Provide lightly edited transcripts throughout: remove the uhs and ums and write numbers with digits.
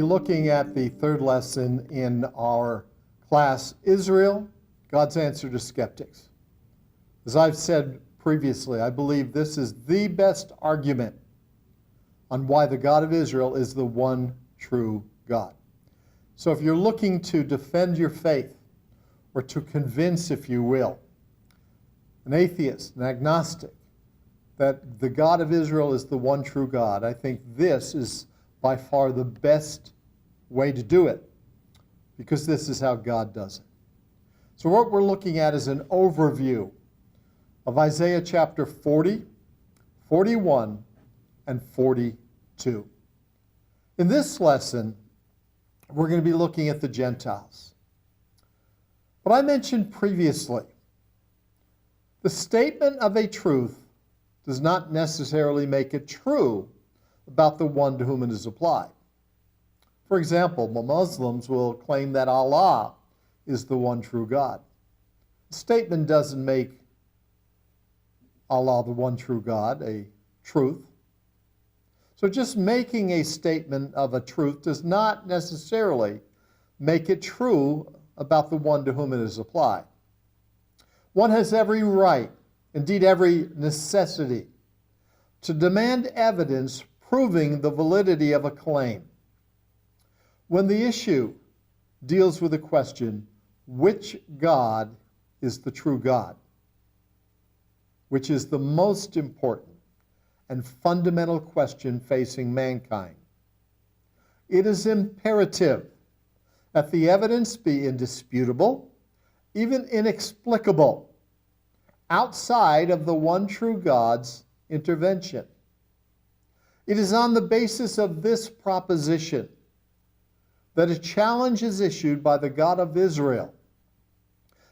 looking at the third lesson in our class, Israel, God's Answer to Skeptics. As I've said previously, I believe this is the best argument on why the God of Israel is the one true God. So if you're looking to defend your faith, or to convince, if you will, an atheist, an agnostic, that the God of Israel is the one true God, I think this is by far the best way to do it, because this is how God does it. So what we're looking at is an overview of Isaiah chapter 40, 41, and 42. In this lesson, we're going to be looking at the Gentiles. But I mentioned previously, the statement of a truth does not necessarily make it true about the one to whom it is applied. For example, Muslims will claim that Allah is the one true God. The statement doesn't make Allah the one true God a truth. So just making a statement of a truth does not necessarily make it true about the one to whom it is applied. One has every right, indeed every necessity, to demand evidence proving the validity of a claim. When the issue deals with the question, which God is the true God, which is the most important and fundamental question facing mankind, it is imperative that the evidence be indisputable, even inexplicable, outside of the one true God's intervention. It is on the basis of this proposition that a challenge is issued by the God of Israel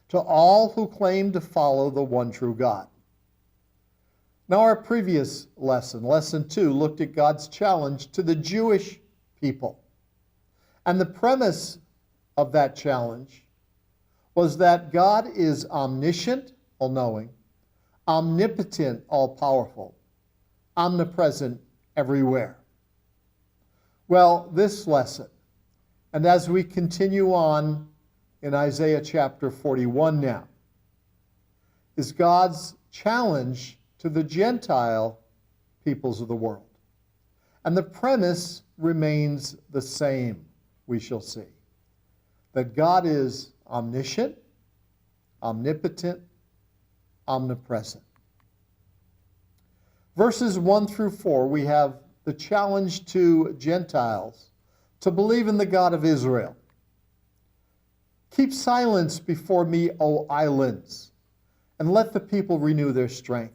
to all who claim to follow the one true God. Now, our previous lesson, lesson 2, looked at God's challenge to the Jewish people. And the premise of that challenge was that God is omniscient, all-knowing, omnipotent, all-powerful, omnipresent, everywhere. Well, this lesson, and as we continue on in Isaiah chapter 41 now, is God's challenge to the Gentile peoples of the world. And the premise remains the same, we shall see. That God is omniscient, omnipotent, omnipresent. Verses 1 through 4, we have the challenge to Gentiles to believe in the God of Israel. Keep silence before me, O islands, and let the people renew their strength.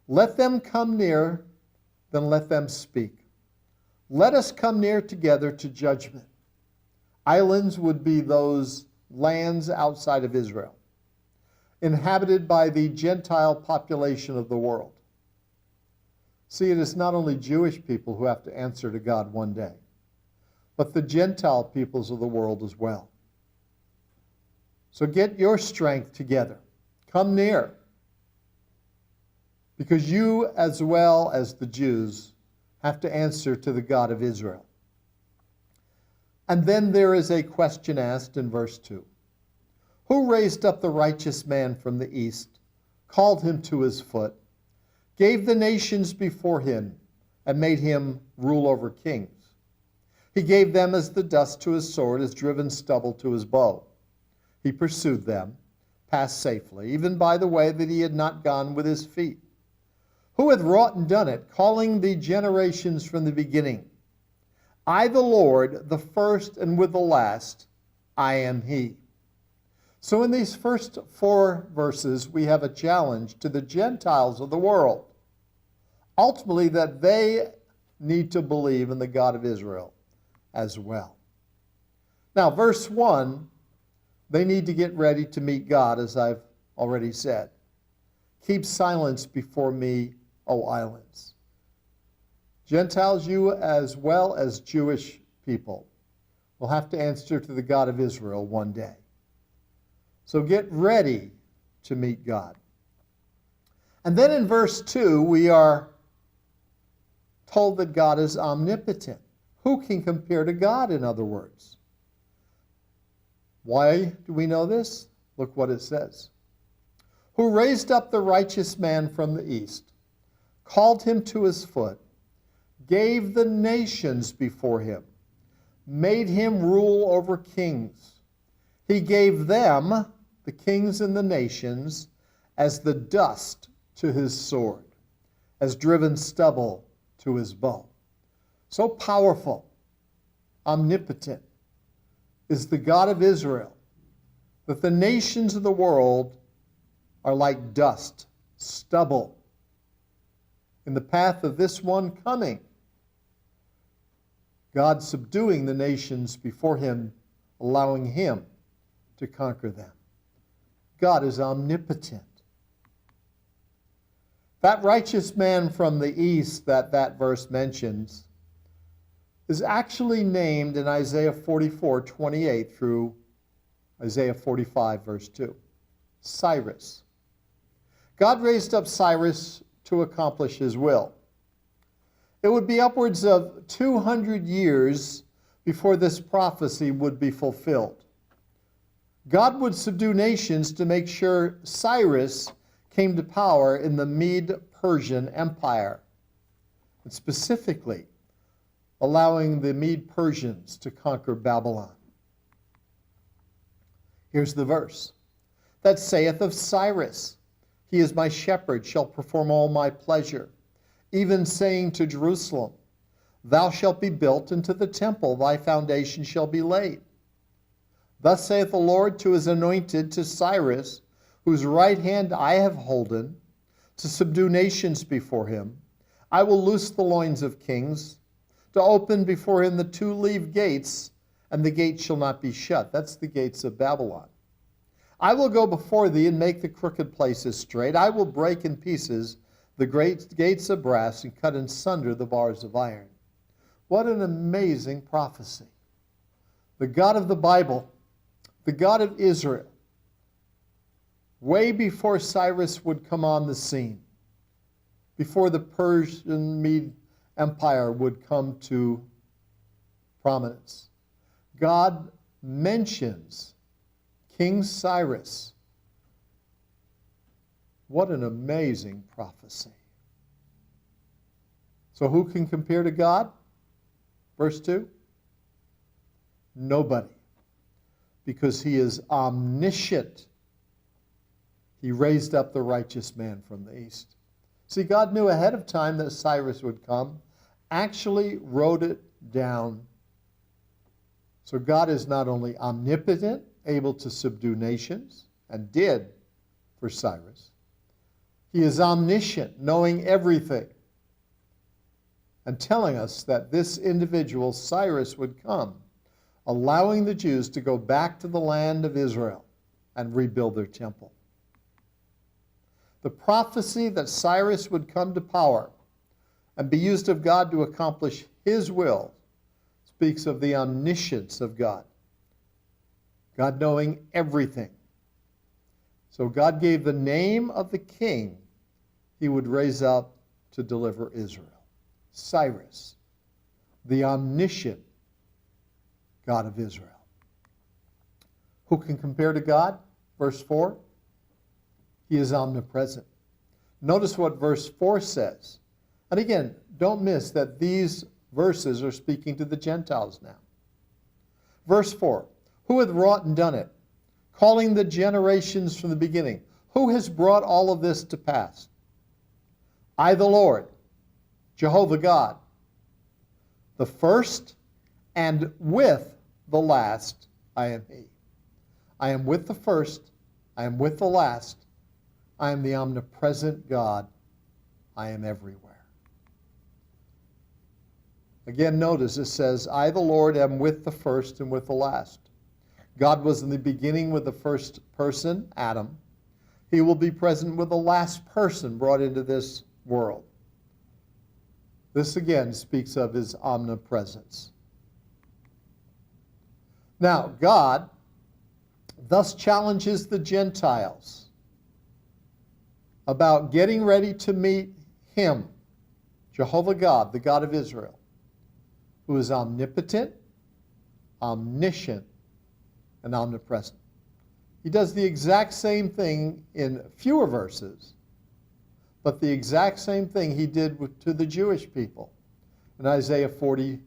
Let them come near, then let them speak. Let us come near together to judgment. Islands would be those lands outside of Israel, inhabited by the Gentile population of the world. See, it is not only Jewish people who have to answer to God one day, but the Gentile peoples of the world as well. So get your strength together. Come near, because you, as well as the Jews, have to answer to the God of Israel. And then there is a question asked in verse 2. Who raised up the righteous man from the east, called him to his foot, gave the nations before him, and made him rule over kings? He gave them as the dust to his sword, as driven stubble to his bow. He pursued them, passed safely, even by the way that he had not gone with his feet. Who hath wrought and done it, calling the generations from the beginning? I, the Lord, the first and with the last, I am he. So in these first 4 verses, we have a challenge to the Gentiles of the world, ultimately that they need to believe in the God of Israel as well. Now, verse 1, they need to get ready to meet God, as I've already said. Keep silence before me, O islands. Gentiles, you as well as Jewish people, will have to answer to the God of Israel one day. So get ready to meet God. And then in verse 2, we are told that God is omnipotent. Who can compare to God, in other words? Why do we know this? Look what it says. Who raised up the righteous man from the east, called him to his foot, gave the nations before him, made him rule over kings. He gave them, the kings and the nations, as the dust to his sword, as driven stubble to his bow. So powerful, omnipotent is the God of Israel, that the nations of the world are like dust, stubble, in the path of this one coming. God subduing the nations before him, allowing him to conquer them. God is omnipotent. That righteous man from the east that verse mentions is actually named in Isaiah 44:28 through Isaiah 45, verse 2. Cyrus. God raised up Cyrus to accomplish his will. It would be upwards of 200 years before this prophecy would be fulfilled. God would subdue nations to make sure Cyrus came to power in the Mede-Persian Empire, and specifically allowing the Mede-Persians to conquer Babylon. Here's the verse that saith of Cyrus, he is my shepherd, shall perform all my pleasure, even saying to Jerusalem, thou shalt be built into the temple, thy foundation shall be laid. Thus saith the Lord to his anointed, to Cyrus, whose right hand I have holden, to subdue nations before him. I will loose the loins of kings, to open before him the two-leaved gates, and the gate shall not be shut. That's the gates of Babylon. I will go before thee and make the crooked places straight. I will break in pieces the great gates of brass and cut in sunder the bars of iron. What an amazing prophecy. The God of the Bible, the God of Israel, way before Cyrus would come on the scene, before the Persian Mede Empire would come to prominence, God mentions King Cyrus. What an amazing prophecy. So who can compare to God? Verse 2. Nobody. Because he is omniscient. He raised up the righteous man from the east. See, God knew ahead of time that Cyrus would come, actually wrote it down. So God is not only omnipotent, able to subdue nations, and did for Cyrus. He is omniscient, knowing everything, and telling us that this individual, Cyrus, would come, allowing the Jews to go back to the land of Israel and rebuild their temple. The prophecy that Cyrus would come to power and be used of God to accomplish his will speaks of the omniscience of God. God knowing everything. So God gave the name of the king he would raise up to deliver Israel. Cyrus, the omniscient God of Israel. Who can compare to God? Verse 4. He is omnipresent. Notice what verse 4 says. And again, don't miss that these verses are speaking to the Gentiles now. Verse 4. Who hath wrought and done it? Calling the generations from the beginning. Who has brought all of this to pass? I, the Lord, Jehovah God, the first, and with the last I am he. I am with the first, I am with the last, I am the omnipresent God, I am everywhere. Again, notice it says, I, the Lord, am with the first and with the last. God was in the beginning with the first person, Adam. He will be present with the last person brought into this world. This again speaks of his omnipresence. Now, God thus challenges the Gentiles about getting ready to meet him, Jehovah God, the God of Israel, who is omnipotent, omniscient, and omnipresent. He does the exact same thing in fewer verses, but the exact same thing he did to the Jewish people in Isaiah 40,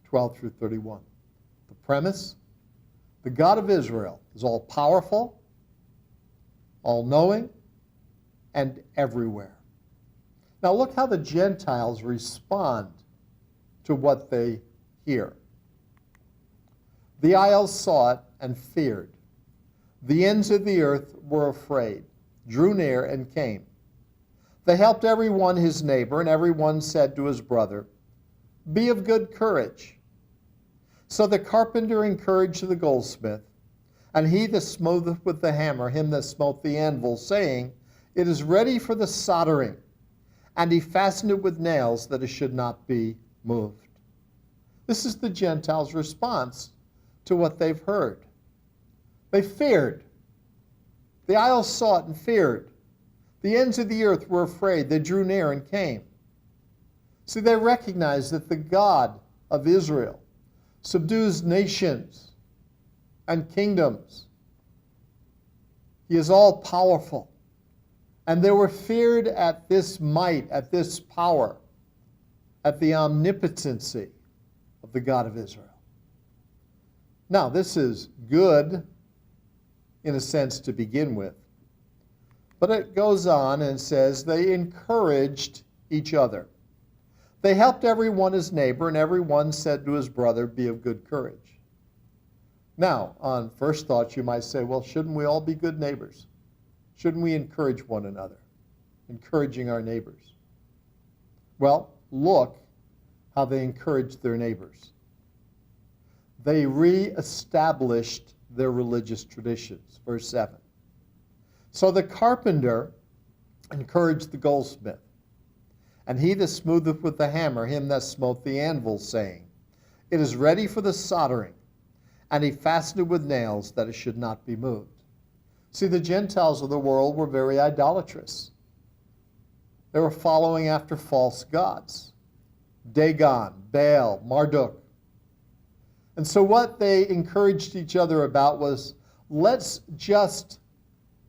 12 through 31. The premise, the God of Israel is all-powerful, all-knowing, and everywhere. Now look how the Gentiles respond to what they hear. The isles saw it and feared. The ends of the earth were afraid, drew near and came. They helped every one his neighbor, and every one said to his brother, "Be of good courage." So the carpenter encouraged the goldsmith, and he that smootheth with the hammer him that smote the anvil, saying, "It is ready for the soldering." And he fastened it with nails, that it should not be moved. This is the Gentiles' response to what they've heard. They feared. The isles saw it and feared. The ends of the earth were afraid. They drew near and came. See, they recognized that the God of Israel subdues nations and kingdoms. He is all-powerful. And they were feared at this might, at this power, at the omnipotency of the God of Israel. Now, this is good in a sense to begin with. But it goes on and says they encouraged each other. They helped every one his neighbor, and every one said to his brother, "Be of good courage." Now, on first thought, you might say, well, shouldn't we all be good neighbors? Shouldn't we encourage one another, encouraging our neighbors? Well, look how they encouraged their neighbors. They re-established their religious traditions. Verse 7. So the carpenter encouraged the goldsmith, and he that smootheth with the hammer him that smote the anvil, saying, "It is ready for the soldering." And he fastened it with nails, that it should not be moved. See, the Gentiles of the world were very idolatrous. They were following after false gods. Dagon, Baal, Marduk. And so what they encouraged each other about was, let's just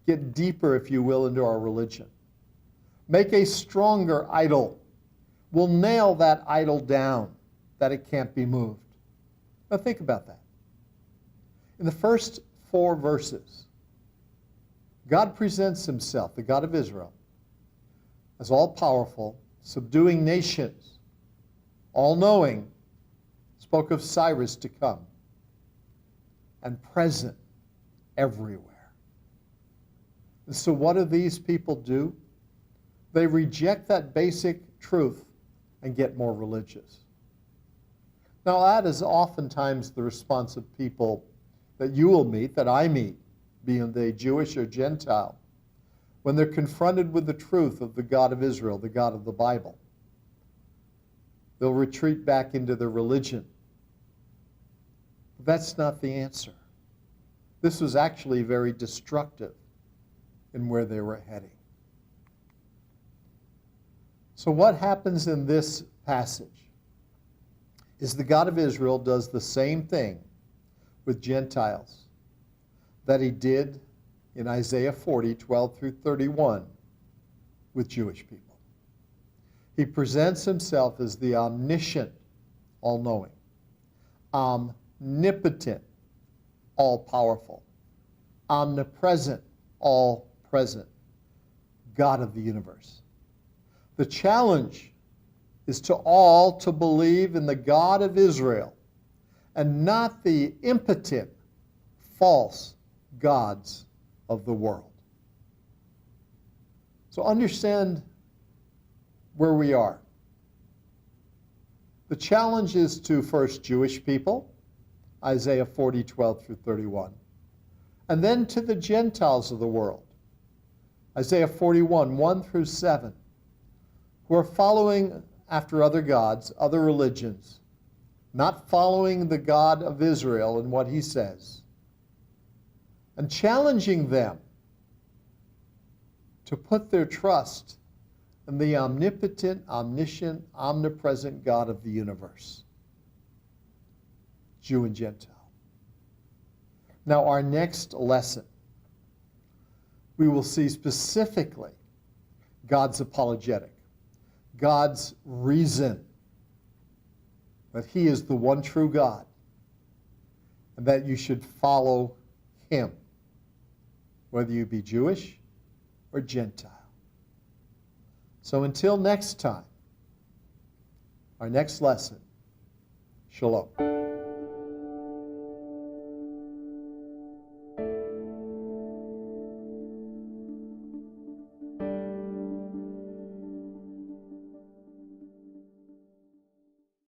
get deeper, if you will, into our religion. Make a stronger idol. We'll nail that idol down, that it can't be moved. Now think about that. In the first 4 verses, God presents himself, the God of Israel, as all-powerful, subduing nations, all-knowing, spoke of Cyrus to come, and present everywhere. And so what do these people do? They reject that basic truth and get more religious. Now that is oftentimes the response of people that you will meet, that I meet, being they Jewish or Gentile, when they're confronted with the truth of the God of Israel, the God of the Bible. They'll retreat back into their religion. But that's not the answer. This was actually very destructive in where they were heading. So what happens in this passage is the God of Israel does the same thing with Gentiles that he did in Isaiah 40, 12 through 31 with Jewish people. He presents himself as the omniscient, all-knowing, omnipotent, all-powerful, omnipresent, all-present, God of the universe. The challenge is to all to believe in the God of Israel and not the impotent, false gods of the world. So understand where we are. The challenge is to first Jewish people, Isaiah 40, 12 through 31, and then to the Gentiles of the world, Isaiah 41, 1 through 7, who are following after other gods, other religions, not following the God of Israel and what he says, and challenging them to put their trust in the omnipotent, omniscient, omnipresent God of the universe. Jew and Gentile. Now, our next lesson, we will see specifically God's apologetic, God's reason that he is the one true God and that you should follow him, whether you be Jewish or Gentile. So until next time, our next lesson, shalom.